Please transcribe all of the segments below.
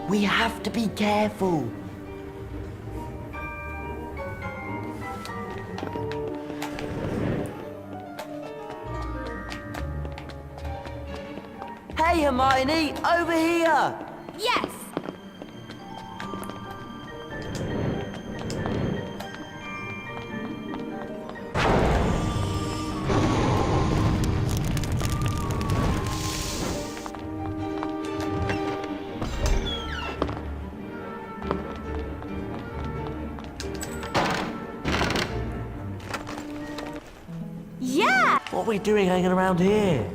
We have to be careful. Hey, Hermione, over here! Yes! Yeah! What are we doing hanging around here?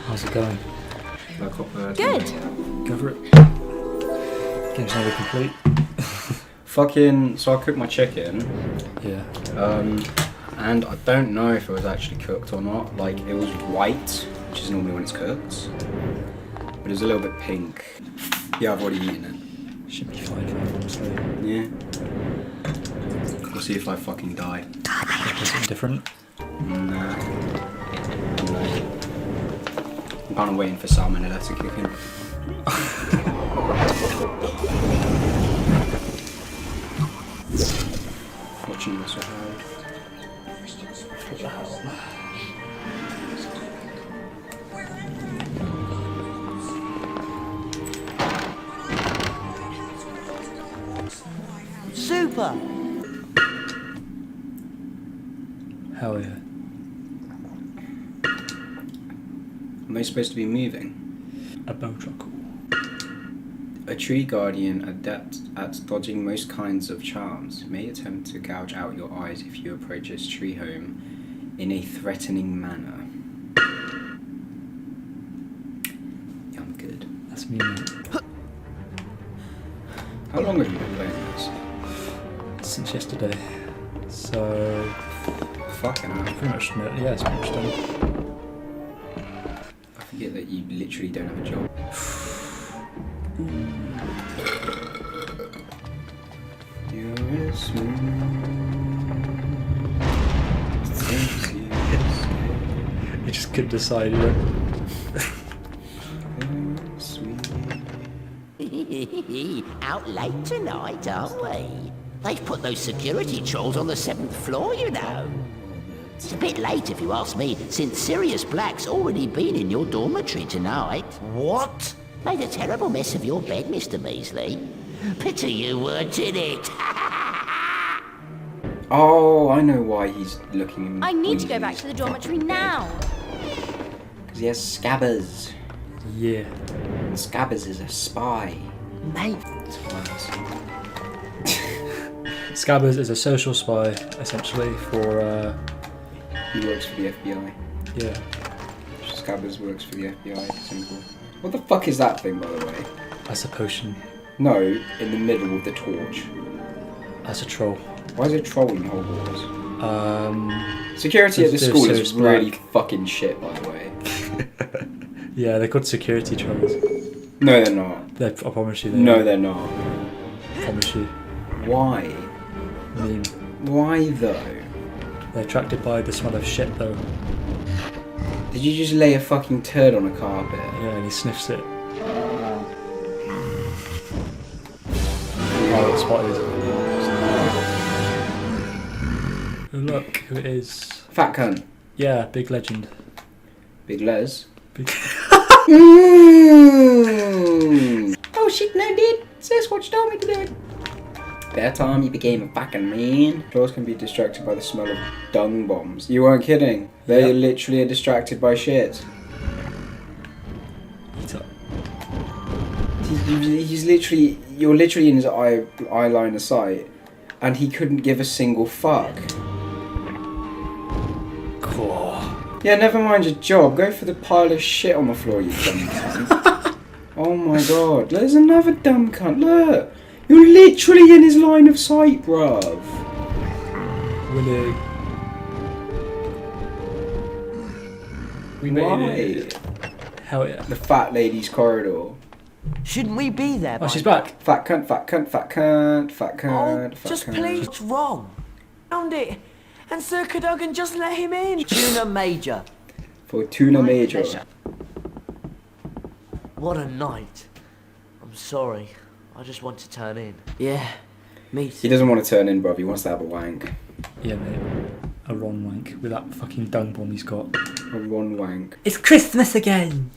How's it going? Good! Go for it. Game's never complete. So I cooked my chicken. Yeah. And I don't know if it was actually cooked or not. Like, it was white, which is normally when it's cooked. But it was a little bit pink. Yeah, I've already eaten it. Should be fine for everyone, so. Yeah. We'll see if I fucking die. Is it different? Nah. I'm kind of waiting for salmonella to kick in. Watching this with Super! Hell yeah. Am I supposed to be moving? A bowtruckle. A tree guardian adept at dodging most kinds of charms may attempt to gouge out your eyes if you approach its tree home in a threatening manner. Yeah, I'm good. That's me, mate. How long have you been playing this? Since yesterday. So. Fucking hell. Pretty much, yeah, it's pretty much done. I forget that you literally don't have a job. You're a smooth. You just couldn't decide, you know? Out late tonight, aren't we? They've put those security trolls on the 7th floor, you know. It's a bit late if you ask me, since Sirius Black's already been in your dormitory tonight. What? Made a terrible mess of your bed, Mr. Measley. Pity you weren't in it. Oh, I know why he's looking. I need to go back to the dormitory now. Because he has Scabbers. Yeah. And Scabbers is a spy. Mate. It's fine. Scabbers is a social spy, essentially, for, He works for the FBI. yeah. Scabbers works for the FBI. Simple. What the fuck is that thing, by the way? That's a potion. No, in the middle with the torch. That's a troll. Why is it trolling Hogwarts? Security at the They're school so is really black. fucking shit, by the way. Yeah, they're called security trolls. No, they're not. I promise you they No, are. they're not. I promise you. Why? Meme. Why though? They're attracted by the smell of shit, though. Did you just lay a fucking turd on a carpet? Yeah, and he sniffs it. Oh, it's spotted. Oh, look who it is. Fat cunt. Yeah, big legend. Big Les. Big... Oh shit, no dude. Sasquatch told me to do it. That time you became a fucking man. Trolls can be distracted by the smell of dung bombs. You weren't kidding. They Yep. literally are distracted by shit. Eat up. He's literally, you're literally in his eye line of sight, and he couldn't give a single fuck. Cool. Yeah, never mind your job. Go for the pile of shit on the floor, you dumb cunt. Oh my god, there's another dumb cunt. Look, you're literally in his line of sight, bruv. Willie. We made Why? it. Hell yeah. The fat lady's corridor. Shouldn't we be there? Oh, she's back. Fat cunt, fat cunt, fat cunt, fat cunt, Oh, fat just cunt. please, what's wrong? Found it. and Sir Cadogan just let him in. Tuna Major. Fortuna Major. What a night. I'm sorry. I just want to turn in. Yeah, me He too. doesn't want to turn in, bruv. He wants to have a wank. Yeah, mate. A Ron wank with that fucking dung bomb he's got. A Ron wank. It's Christmas again!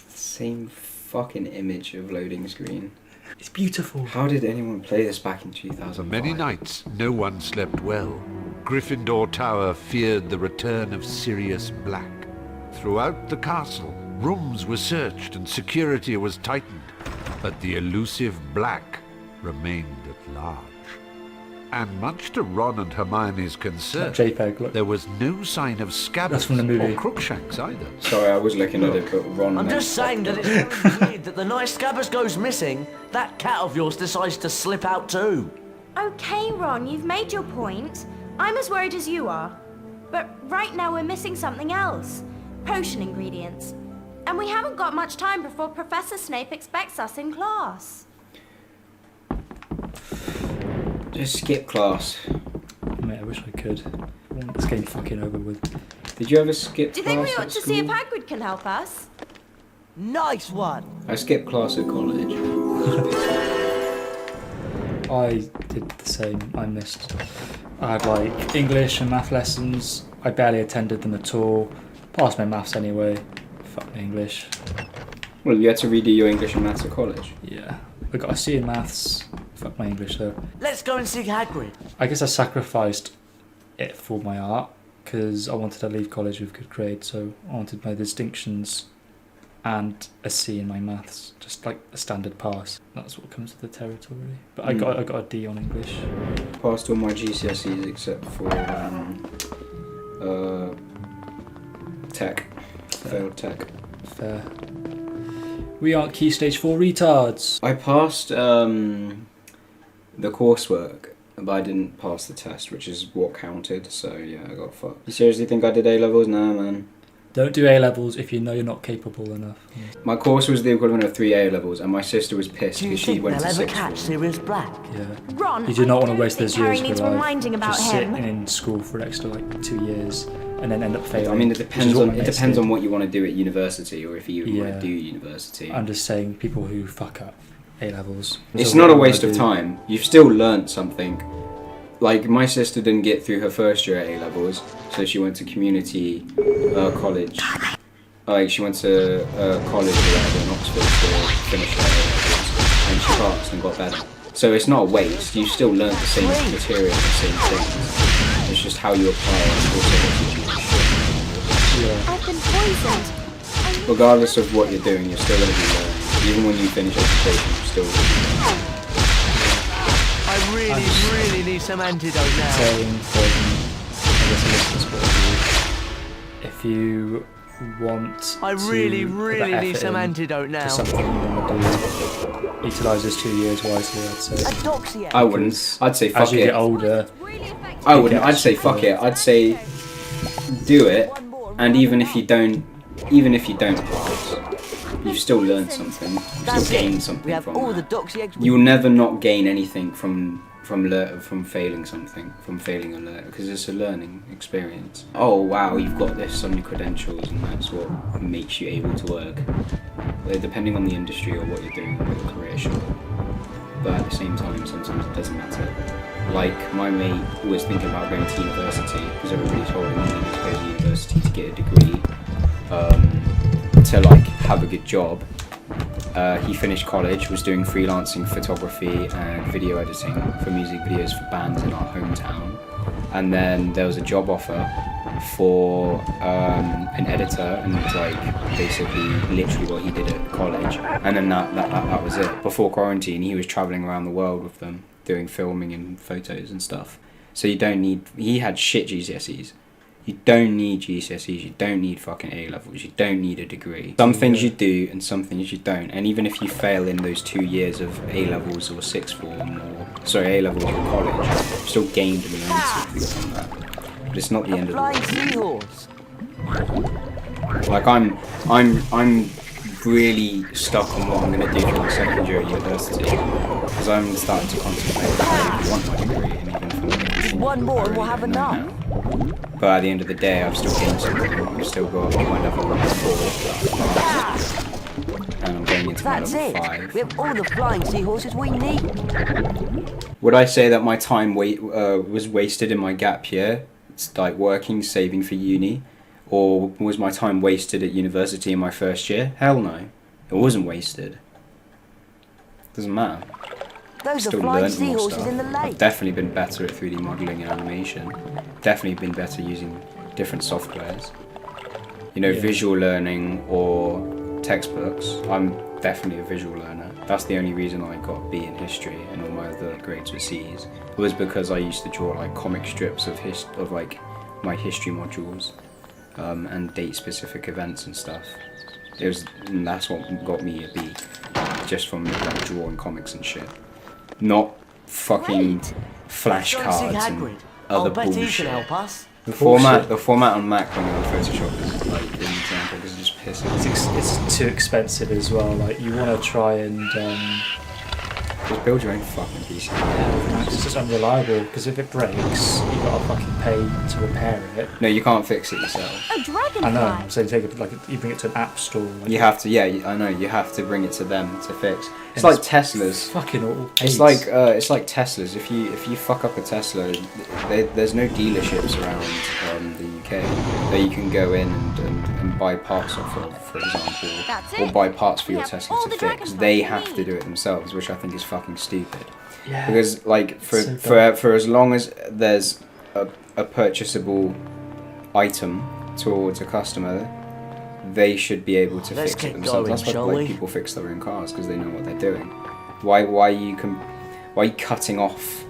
Same fucking image of loading screen. It's beautiful. How did anyone play this back in 2000? For many nights, no one slept well. Gryffindor Tower feared the return of Sirius Black. Throughout the castle, rooms were searched and security was tightened, but the elusive Black remained at large. And much to Ron and Hermione's concern, JPEG, look. there was no sign of Scabbers That's from the movie. or Crookshanks either. Sorry, I was looking at it, but Ron. I'm meant just saying that it's very weird that the night Scabbers goes missing, that cat of yours decides to slip out too. Okay, Ron, you've made your point. I'm as worried as you are. But right now we're missing something else. Potion ingredients. And we haven't got much time before Professor Snape expects us in class. Just skip class. Mate, I wish I could. I want this game fucking over with. Did you ever skip Do you class think we ought at to see if school? Hagrid can help us? Nice one. I skipped class at college. I did the same. I missed. I had like English and math lessons. I barely attended them at all. Passed my maths anyway. Fuck my English. Well, you had to redo your English and maths at college. Yeah. I got a C in maths. Fuck my English though. Let's go and see Hagrid. I guess I sacrificed it for my art because I wanted to leave college with good grades, so I wanted my distinctions and a C in my maths, just like a standard pass. That's what comes with the territory. But I got a D on English. Passed all my GCSEs except for tech. Failed tech. Fair. We aren't Key Stage 4 retards. I passed the coursework, but I didn't pass the test, which is what counted. So yeah, I got fucked. You seriously think I did A levels? Nah, man. Don't do A levels if you know you're not capable enough. My course was the equivalent of 3 A levels, and my sister was pissed Do you because she think went they'll to ever sixth catch form. Sirius Black? Yeah. Ron, You do not I want to don't waste think those Harry years of needs your life. reminding about Just him. sitting in school for an extra like 2 years and then end up failing. I mean, it which is depends what on my mates did. what you want to do at university, or if you want Yeah. to do university. I'm just saying, people who fuck up A levels. It's not a waste of time. You've still learnt something. Like, my sister didn't get through her first year at A levels, so she went to community college. Like, she went to college or whatever in Oxford to finish her A levels, and she passed and got better. So it's not a waste. You still learnt the same material, the same things. It's just how you apply it. Yeah. I've been poisoned. Regardless of what you're doing, you're still going to be learning. Even when you finish education, you're still learning. I really need some antidote now. Saying from, I guess, a listener's point of view, if you want I to really put that need effort some in antidote now. to something you want to do, utilise those 2 years wisely, I'd say. A doxy I wouldn't. I'd say fuck As you it. get older, I wouldn't. I'd say fuck it. I'd say do it, and even if you don't pass, you've still learned something. You've still gained We something have from all the that. doxy eggs. You'll never not gain anything from failing something, from failing a learn, because it's a learning experience. Oh wow, you've got this on your credentials, and that's what makes you able to work. Depending on the industry or what you're doing, or your career, sure. But at the same time, sometimes it doesn't matter. Like, my mate was thinking about going to university because everybody told him he needed to go to university to get a degree, to like have a good job. He finished college, was doing freelancing photography and video editing for music videos for bands in our hometown. And then there was a job offer for an editor, and it's like basically literally what he did at college. And then that was it. Before quarantine, he was traveling around the world with them, doing filming and photos and stuff. So he had shit GCSEs. You don't need GCSEs, you don't need fucking A levels, you don't need a degree. Some things you do and some things you don't. And even if you fail in those 2 years of A levels or sixth form A levels or college, you've still gained and learned something from that. But it's not the end of the Flying world. seahorse. Like, I'm really stuck on what I'm going to do for my second year at university, because I'm starting to contemplate if I want my degree and even if I'm going to continue one more and we'll have enough. But at the end of the day, I've still gained something. I've still got my level 4. And I'm going into my That's level it. 5. We have all the flying seahorses we need. Would I say that my time was wasted in my gap year? It's like working, saving for uni? Or was my time wasted at university in my first year? Hell no. It wasn't wasted. Doesn't matter. Those are Still flying learnt more seahorses stuff. in the I've lake. definitely been better at 3D modelling and animation. Definitely been better using different softwares. You know, Yeah. visual learning or textbooks. I'm definitely a visual learner. That's the only reason I got a B in history and all my other grades were C's. It was because I used to draw like comic strips of like my history modules and date specific events and stuff. And that's what got me a B, just from like drawing comics and shit. Not fucking Great. flashcards Go and see and Hagrid. other I'll bet he bullshit. can help us. The format on Mac when you're on Photoshop is like an example because it just pisses. It's too expensive as well. Like you want to try and Just build your own fucking PC. it's just unreliable because if it breaks, you gotta fucking pay to repair it. No, you can't fix it yourself. A dragonfly. I know. So you take it you bring it to an app store. Like, You have to, I know. You have to bring it to them to fix. It's And like Teslas. fucking all. It's like Teslas. If you fuck up a Tesla, there's no dealerships around the UK that you can go in and buy parts off of, for example, That's or it. buy parts for We your have Tesla all to the fix. Dragonflies They we have to need. do it themselves, which I think is fucking stupid. yeah. Because like So for as long as there's a purchasable item towards a customer, they should be able to Let's fix it get themselves. going, That's why shall like, we? people fix their own cars because they know what they're doing. Why are you cutting off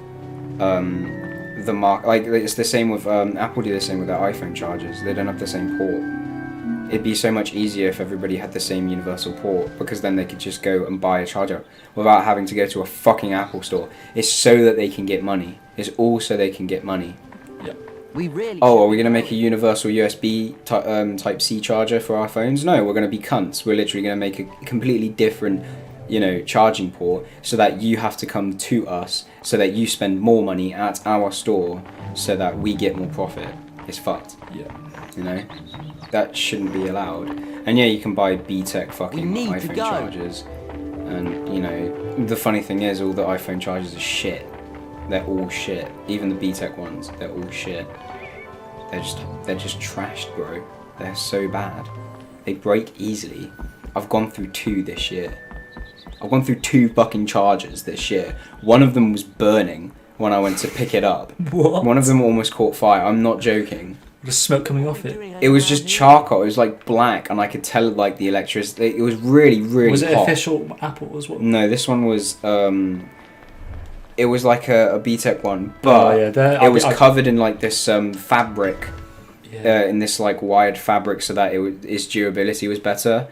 the mark? Like it's the same with Apple do the same with their iPhone chargers. They don't have the same port. It'd be so much easier if everybody had the same universal port because then they could just go and buy a charger without having to go to a fucking Apple store. It's so that they can get money. It's all so they can get money. We really. Oh, are we going to make a universal USB type C charger for our phones? No, we're going to be cunts. We're literally going to make a completely different, charging port so that you have to come to us, so that you spend more money at our store, so that we get more profit. It's fucked. Yeah. That shouldn't be allowed. And yeah, you can buy B-Tech fucking We need to iPhone go. chargers. And, the funny thing is, all the iPhone chargers are shit. They're all shit. Even the B-Tech ones, they're all shit. They're just trashed, bro. They're so bad. They break easily. I've gone through 2 this year. I've gone through 2 fucking chargers this year. One of them was burning when I went to pick it up. What? One of them almost caught fire. I'm not joking. The smoke coming off it. It was just charcoal. It was like black, and I could tell like the electricity. It was really, really Was it hot. official Apple as well? No, this one was. It was like a B-Tech one, but it was covered in like this fabric, Yeah. in this like wired fabric, so that its durability was better.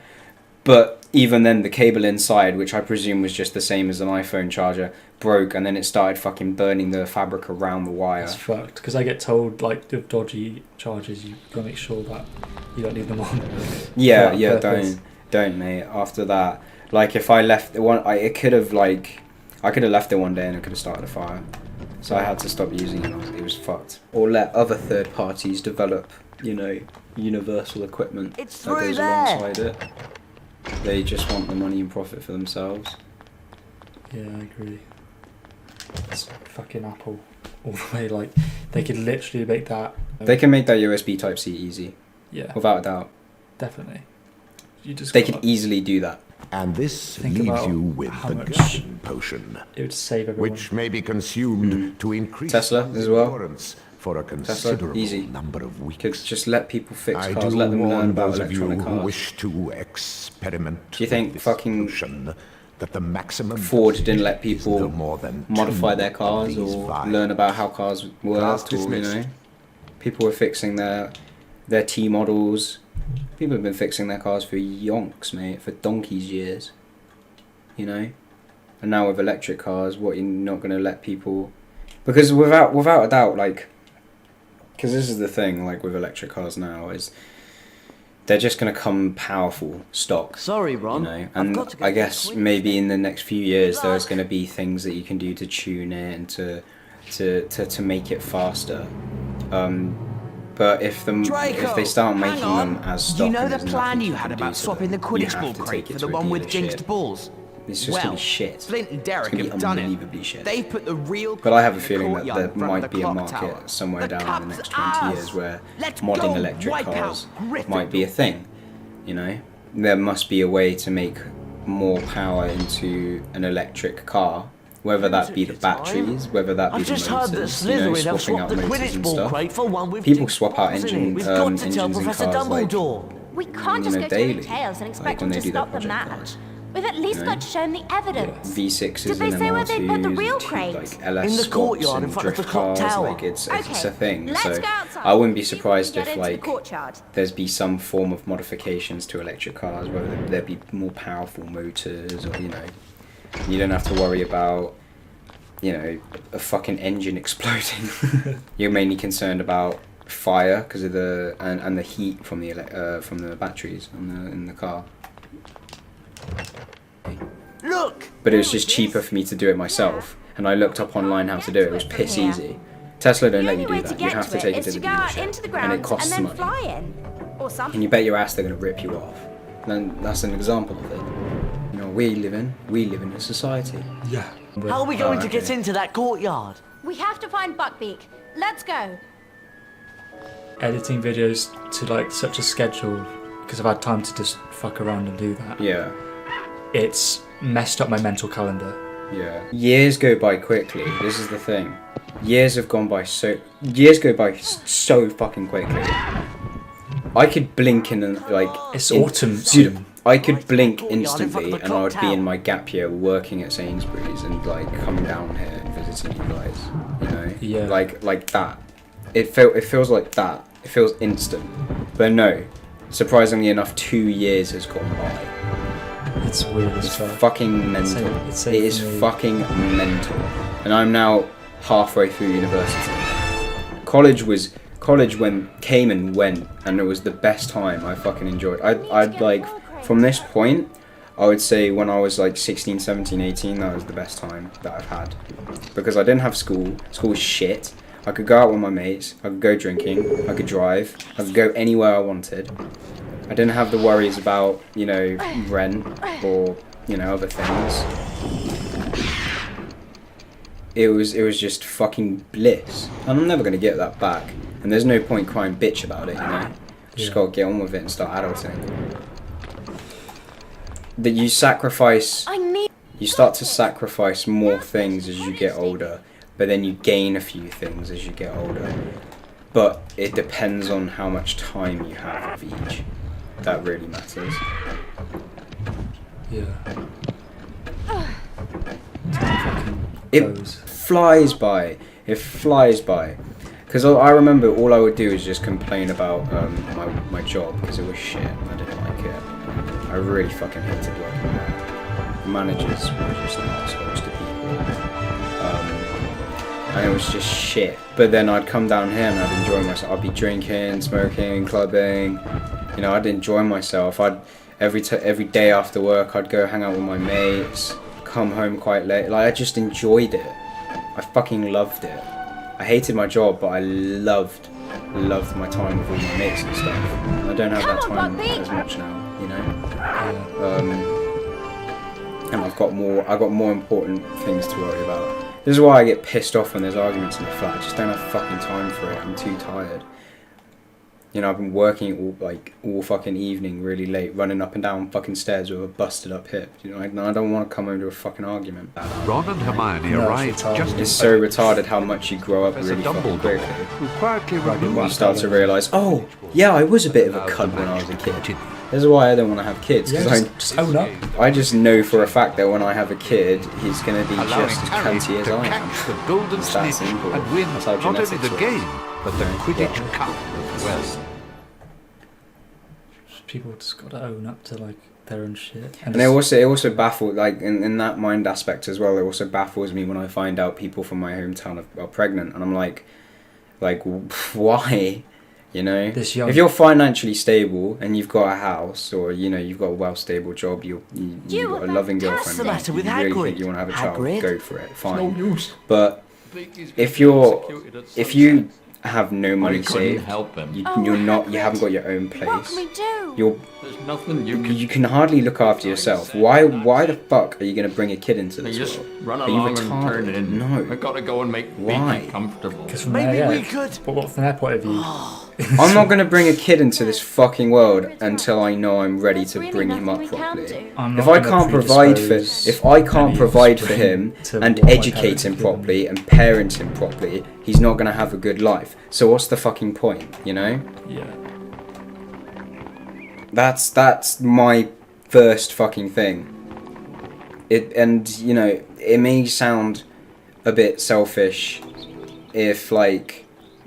But even then, the cable inside, which I presume was just the same as an iPhone charger, broke, and then it started fucking burning the fabric around the wire. It's fucked because I get told like with dodgy chargers, you gotta make sure that you don't leave them on. Yeah, for that yeah, purpose. don't, mate. After that, like if I left the one, I could have left it one day and it could have started a fire. So I had to stop using it. It was fucked. Or let other third parties develop, universal equipment It's that through goes there. alongside it. They just want the money and profit for themselves. Yeah, I agree. It's fucking Apple all the way. Like they could literally make that. They can make that USB Type C easy, Yeah, without a doubt. definitely. You just They gotta- can easily do that. And this Think leaves about you with how the much- Guardian Potion, It would save everyone. which may be consumed to increase Tesla as well. endurance for a considerable easy. number of Could weeks. just let people fix I cars, do let them learn warn about those of you electronic who cars. wish to experiment Do you think with this fucking potion that the maximum Ford dosage didn't let is people no more than modify 2 their of cars these or vials. learn about how cars Class worked, or dismissed. people were fixing their T models. People have been fixing their cars for yonks, mate, for donkey's years. And now with electric cars, what, you're not going to let people? Because without a doubt, like, because this is the thing, like with electric cars now, is they're just going to come powerful stock. Sorry, Ron. And I've got to get I to guess the maybe in the next few years there's going to be things that you can do to tune it and to to make it faster. But if they start making them as stock, Do you know and the there's plan nothing you can had do about to swapping the them, you Quidditch have ball to crate take it for to the a one with dealership. jinxed balls? It's just gonna be shit. Flint and Derek It's gonna have be done it. unbelievably shit. They've put the real. But I have a crate in the feeling that there courtyard in front of might the be a clock market tower. somewhere The down in the cup's next 20 ours. years where Let's modding go electric wipe cars out might be a thing. You know, there must be a way to make more power into an electric car. Whether that be the batteries, whether that be I've the just heard that motors, you know, Slytherin have swapping out swapped the motors Quidditch and ball stuff. crate for one with People jinxed swap out balls in it. We've got to tell engines in Professor cars like Dumbledore. We can't just you know, go to any daily, tales and expect when them they to do their stop the project match. cars. We've at least You know? got to show them the evidence. V6s Did they and say where they put the MR2s, real and crate? like LS In the swaps courtyard in and front of the drift clock cars, tower. like it's a Okay, thing. let's So go outside. I wouldn't be See if we surprised can if get into the like courtyard. there's be some form of modifications to electric cars, whether there be more powerful motors or you don't have to worry about a fucking engine exploding. You're mainly concerned about fire because of the heat from the batteries in the car. Look. But it was just cheaper for me to do it myself, and I looked up online how to do it. It was piss easy. Tesla don't The let only you way do to that. You get have to to take it it to is the to go out dealership, into the and ground it costs and then money. fly in, or something. And you bet your ass they're gonna rip you off. Then that's an example of it. You know, we live in a society. Yeah. How are we going to okay. get into that courtyard? We have to find Buckbeak. Let's go. Editing videos to like such a schedule because I've had time to just fuck around and do that. Yeah. It's messed up my mental calendar. Yeah. Years go by quickly. This is the thing. Years go by so fucking quickly. I could blink in It's autumn Dude, soon. I could blink Courtyard in front of instantly the and I would clock be in tower. my gap year working at Sainsbury's and like coming down here and visiting you guys. You know? Yeah. Like that. It feels like that. It feels instant. But no. Surprisingly enough, 2 years has gone by. It's weird as It's fuck. fucking mental. It's It same is for me. fucking mental. And I'm now halfway through university. College came and went, and it was the best time. I fucking enjoyed. I'd like from this point, I would say when I was like 16, 17, 18, that was the best time that I've had. Because I didn't have school. School was shit. I could go out with my mates. I could go drinking. I could drive. I could go anywhere I wanted. I didn't have the worries about, rent or, other things. It was just fucking bliss. And I'm never going to get that back. And there's no point crying bitch about it, Just gotta get on with it and start adulting. That you sacrifice... You start to sacrifice more things as you get older. But then you gain a few things as you get older. But it depends on how much time you have of each. That really matters. Yeah. Time It fucking goes. flies by. It flies by. Because I remember all I would do is just complain about my job because it was shit. I didn't like it. I really fucking hated working there. The managers were just assholes to people. And it was just shit. But then I'd come down here and I'd enjoy myself. I'd be drinking, smoking, clubbing. I'd enjoy myself. Every day after work, I'd go hang out with my mates. Come home quite late. Like I just enjoyed it. I fucking loved it. I hated my job, but I loved my time with all my mates and stuff. And I don't have that time as much now, And I've got more important things to worry about. This is why I get pissed off when there's arguments in the flat. I just don't have fucking time for it. I'm too tired. I've been working all fucking evening really late, running up and down fucking stairs with a busted up hip. I don't want to come home to a fucking argument. Ron and Hermione No, arrived it's retarded. just It's so retarded how much you grow up Professor really fucking Dumbledore, quickly. who quietly removed You start to realise, oh, yeah, I was a bit of a cunt when I was a kid. This is why I don't want to have kids, Yeah, because just own up. I just know for a fact that when I have a kid, he's going to be allowing just as Harry cunty as to I am. catch the golden It's that snitch simple. and win That's how not only genetics the work. game, but the Yeah. Quidditch Cup as well. People just gotta own up to like their own shit. And it also baffles, like in that mind aspect as well, it also baffles me when I find out people from my hometown are pregnant, and I'm like why? This young. If you're financially stable and you've got a house or you've got a well stable job, you've got a loving girlfriend, What's the matter with you really Hagrid? think you want to have a child, Hagrid? go for it, No fine. use. But if you have no money saved, help him. you're not. You Hagrid, haven't got your own What place. can we do? You're There's nothing you can hardly look after yourself. Why the fuck are you gonna bring a kid into They this just world? run Are you along and turn retarded? in. No. I gotta go and make Why? Beaky comfortable. Because from Maybe their, we yeah, could- But what from their point of view? I'm not gonna bring a kid into this fucking world until I know I'm ready There's to really bring him nothing up we can properly. do. I'm If not I gonna can't provide for predispose if I can't any provide for offspring him to and what my educate parents him give them. properly and parent him properly, he's not gonna have a good life. So what's the fucking point, you know? Yeah. That's my first fucking thing. It may sound a bit selfish if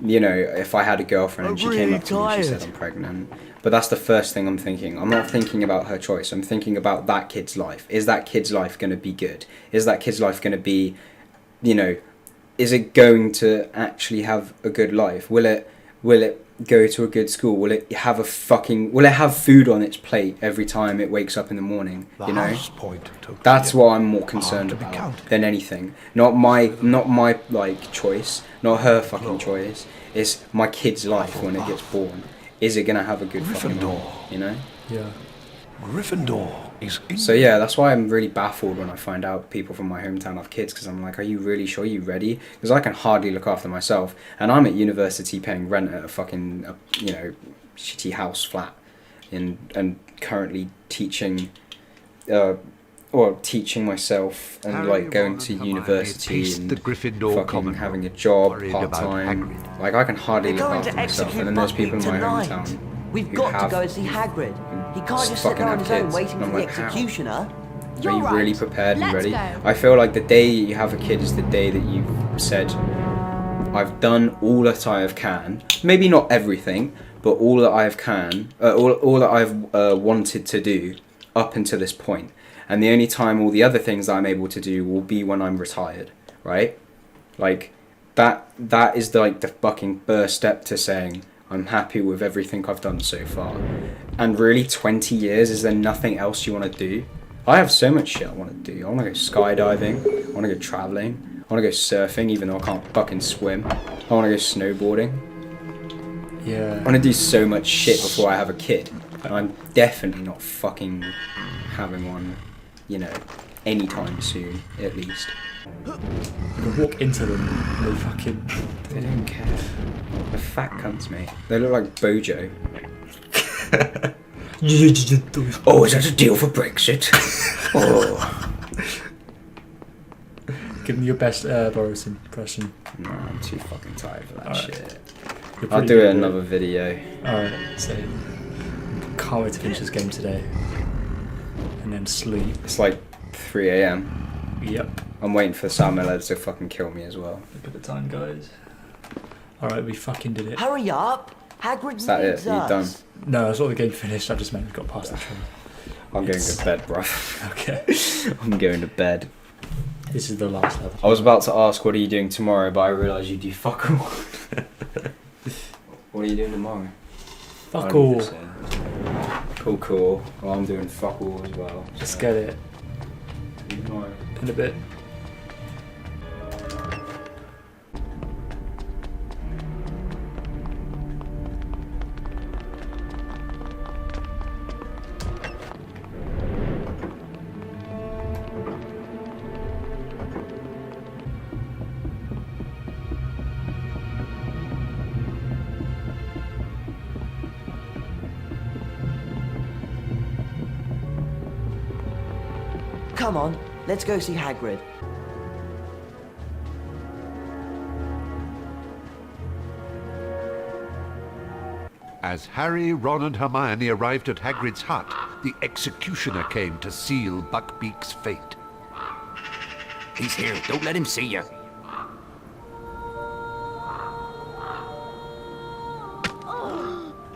if I had a girlfriend and she came up to me and she said I'm pregnant. But that's the first thing I'm thinking. I'm not thinking about her choice. I'm thinking about that kid's life. Is that kid's life going to be good? Is that kid's life going to be, is it going to actually have a good life? Will it go to a good school? Will it have food on its plate every time it wakes up in the morning? That's what I'm more concerned about than anything. Not my choice, not her fucking choice. It's my kid's life when it gets born. Is it gonna have a good fucking life? Yeah. Gryffindor is So yeah, that's why I'm really baffled when I find out people from my hometown have kids, because I'm like, are you really sure? Are you ready? Because I can hardly look after myself, and I'm at university paying rent at a fucking shitty house flat, and currently teaching, teaching myself and going to university and the Gryffindor fucking common having a job worried part about time. Hagrid. Like I can hardly They're look going to after myself, execute and then there's Buckbeak people in my tonight. hometown. We've who got to have go and see Hagrid. He can't just sit fucking there on have his own kids. waiting And I'm for the like, how? executioner. You're Are you really right. prepared and Let's ready? go. I feel like the day you have a kid is the day that you've said, I've done all that I have can. Maybe not everything, but all that I have can, all that I've wanted to do up until this point. And the only time all the other things that I'm able to do will be when I'm retired, right? Like that is like the fucking first step to saying I'm happy with everything I've done so far. And really, 20 years, is there nothing else you want to do? I have so much shit I want to do. I want to go skydiving. I want to go traveling. I want to go surfing, even though I can't fucking swim. I want to go snowboarding. Yeah. I want to do so much shit before I have a kid. And I'm definitely not fucking having one, anytime soon, at least. You can walk into them and they fucking... They don't care. The fat cunts, mate. They look like Bojo. Oh, is that a deal for Brexit? Oh. Give me your best Boris impression. No, I'm too fucking tired for that Alright. shit. You're I'll pretty do good it at another video. Alright, so... Can't wait to finish this game today. And then sleep. It's like 3 AM. Yep. I'm waiting for Sam Miller to fucking kill me as well. Look at the time, guys. Alright, we fucking did it. Hurry up! Hagrid Is that it? needs Are you done? us. No, I saw the game finished, I just meant we got past the train. I'm going to bed, bro. Okay. I'm going to bed. This is the last level. I was about to ask, what are you doing tomorrow, but I realised you do fuck all. What are you doing tomorrow? Fuck all. Cool. Well, I'm doing fuck all as well. Let's get it. See you tomorrow. In a bit. Come on, let's go see Hagrid. As Harry, Ron and Hermione arrived at Hagrid's hut, the executioner came to seal Buckbeak's fate. He's here. Don't let him see you.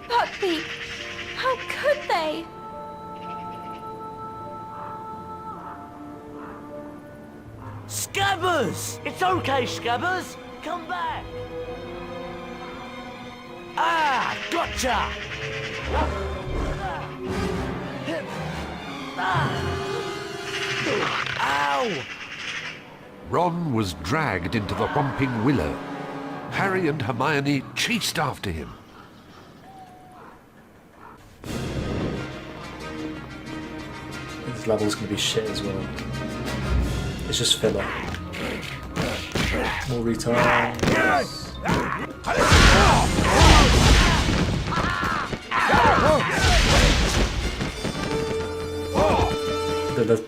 Buckbeak, how could they? Scabbers! It's okay, Scabbers. Come back. Ah, gotcha! Ow! Ron was dragged into the Whomping Willow. Harry and Hermione chased after him. This level's going to be shit as well. It's just filler. More retards.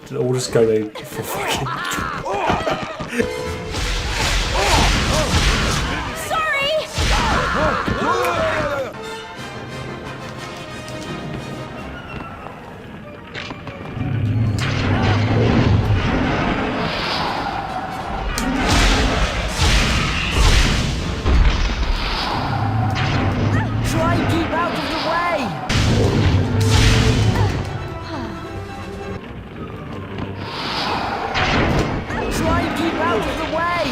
They're all just going for fucking... Try and keep out of the way! Try and keep out of the way!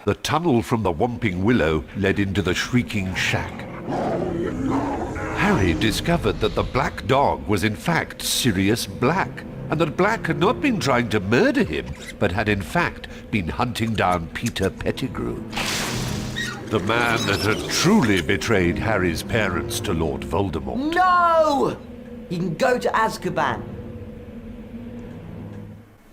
The tunnel from the Whomping Willow led into the Shrieking Shack. Harry discovered that the black dog was in fact Sirius Black, and that Black had not been trying to murder him, but had in fact been hunting down Peter Pettigrew. The man that had truly betrayed Harry's parents to Lord Voldemort. No! He can go to Azkaban.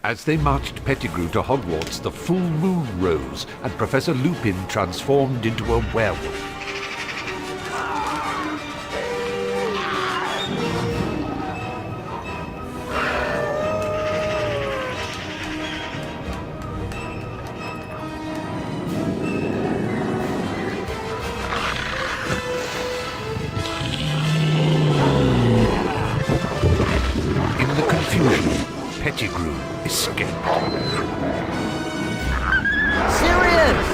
As they marched Pettigrew to Hogwarts, the full moon rose, and Professor Lupin transformed into a werewolf. In the confusion, Pettigrew escaped. Sirius!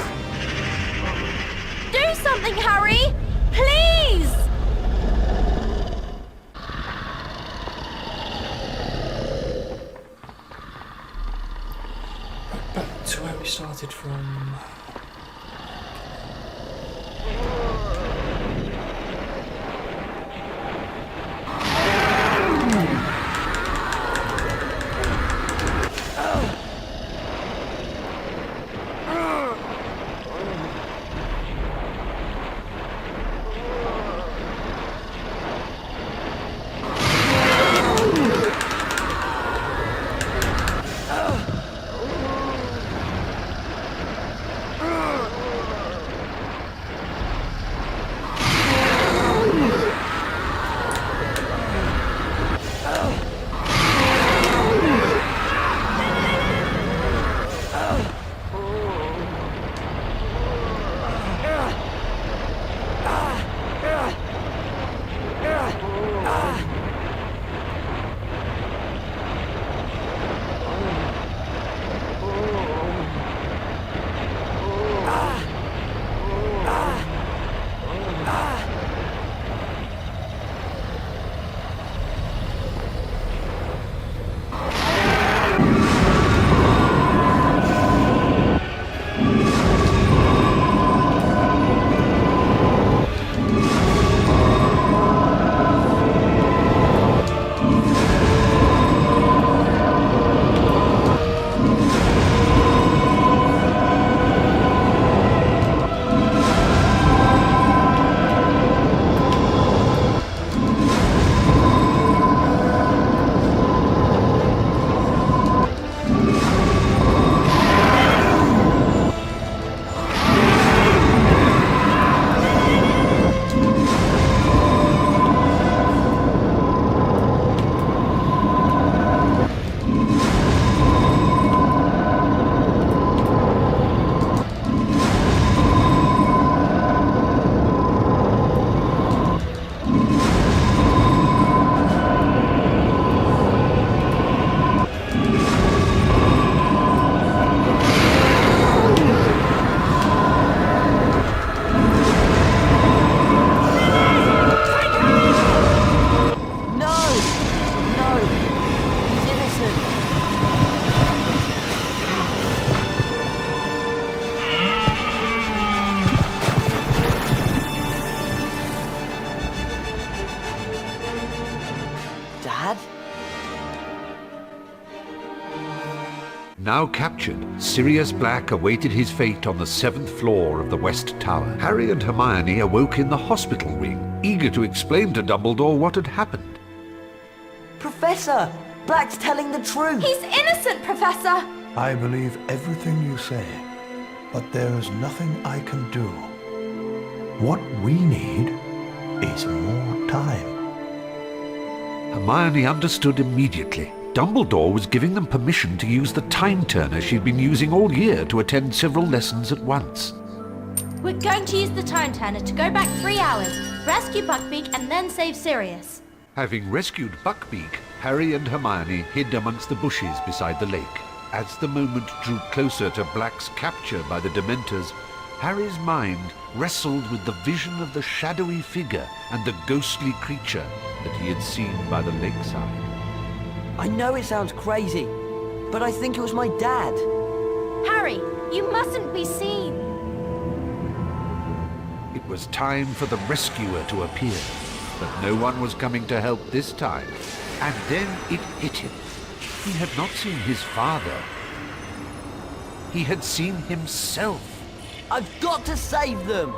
Do something, Harry! Please! Back to where we started from. Now captured, Sirius Black awaited his fate on the 7th floor of the West Tower. Harry and Hermione awoke in the hospital wing, eager to explain to Dumbledore what had happened. Professor! Black's telling the truth! He's innocent, Professor! I believe everything you say, but there is nothing I can do. What we need is more time. Hermione understood immediately. Dumbledore was giving them permission to use the time turner she'd been using all year to attend several lessons at once. We're going to use the time turner to go back 3 hours, rescue Buckbeak, and then save Sirius. Having rescued Buckbeak, Harry and Hermione hid amongst the bushes beside the lake. As the moment drew closer to Black's capture by the Dementors, Harry's mind wrestled with the vision of the shadowy figure and the ghostly creature that he had seen by the lakeside. I know it sounds crazy, but I think it was my dad. Harry, you mustn't be seen. It was time for the rescuer to appear, but no one was coming to help this time. And then it hit him. He had not seen his father. He had seen himself. I've got to save them!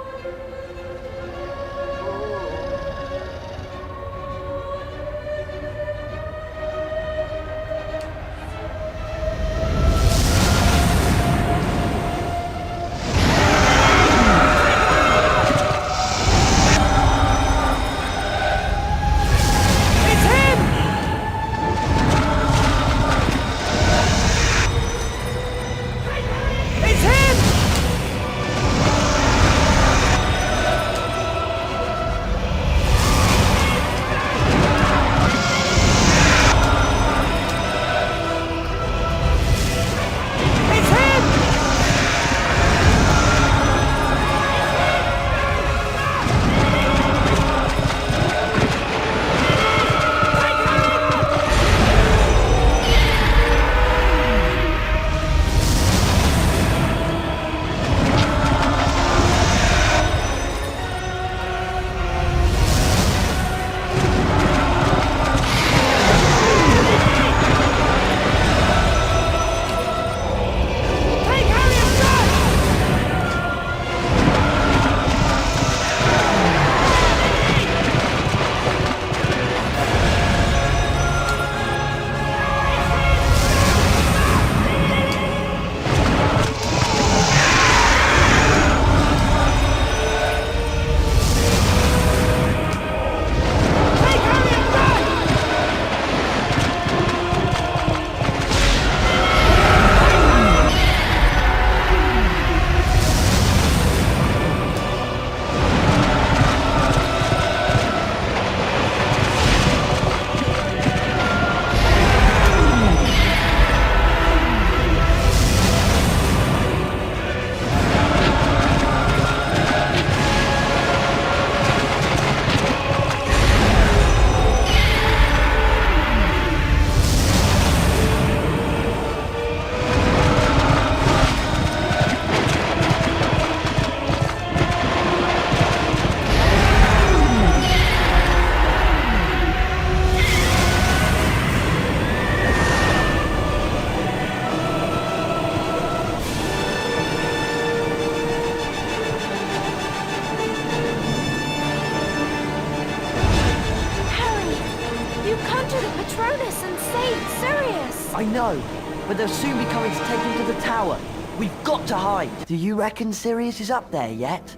Patronus and save Sirius! I know, but they'll soon be coming to take him to the tower. We've got to hide. Do you reckon Sirius is up there yet?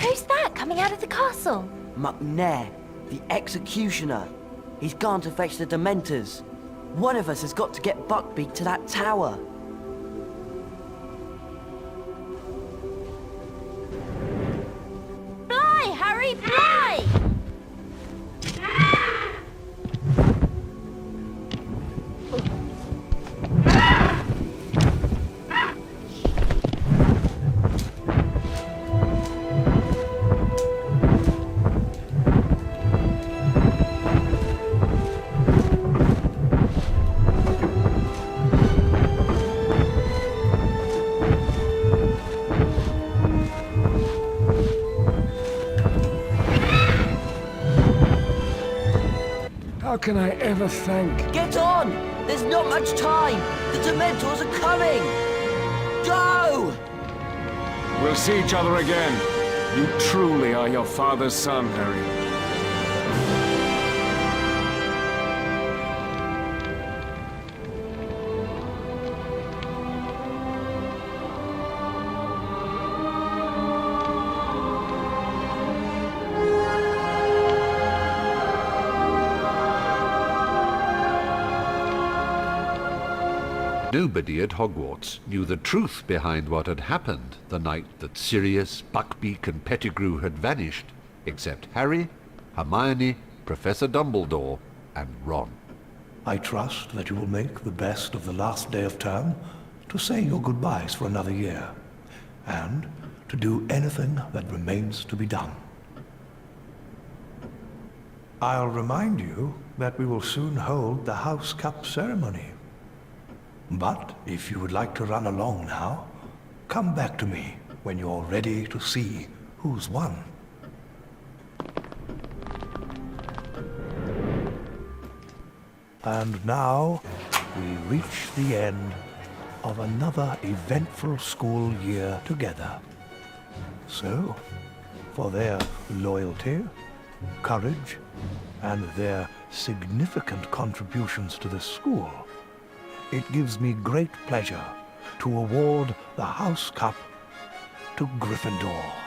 Who's that coming out of the castle? McNair, the executioner. He's gone to fetch the Dementors. One of us has got to get Buckbeak to that tower. Fly, Harry, fly! How can I ever thank... Get on! There's not much time! The Dementors are coming! Go! We'll see each other again. You truly are your father's son, Harry. Nobody at Hogwarts knew the truth behind what had happened the night that Sirius, Buckbeak and Pettigrew had vanished, except Harry, Hermione, Professor Dumbledore and Ron. I trust that you will make the best of the last day of term to say your goodbyes for another year, and to do anything that remains to be done. I'll remind you that we will soon hold the House Cup ceremony. But if you would like to run along now, come back to me when you're ready to see who's won. And now we reach the end of another eventful school year together. So, for their loyalty, courage, and their significant contributions to this school, it gives me great pleasure to award the House Cup to Gryffindor.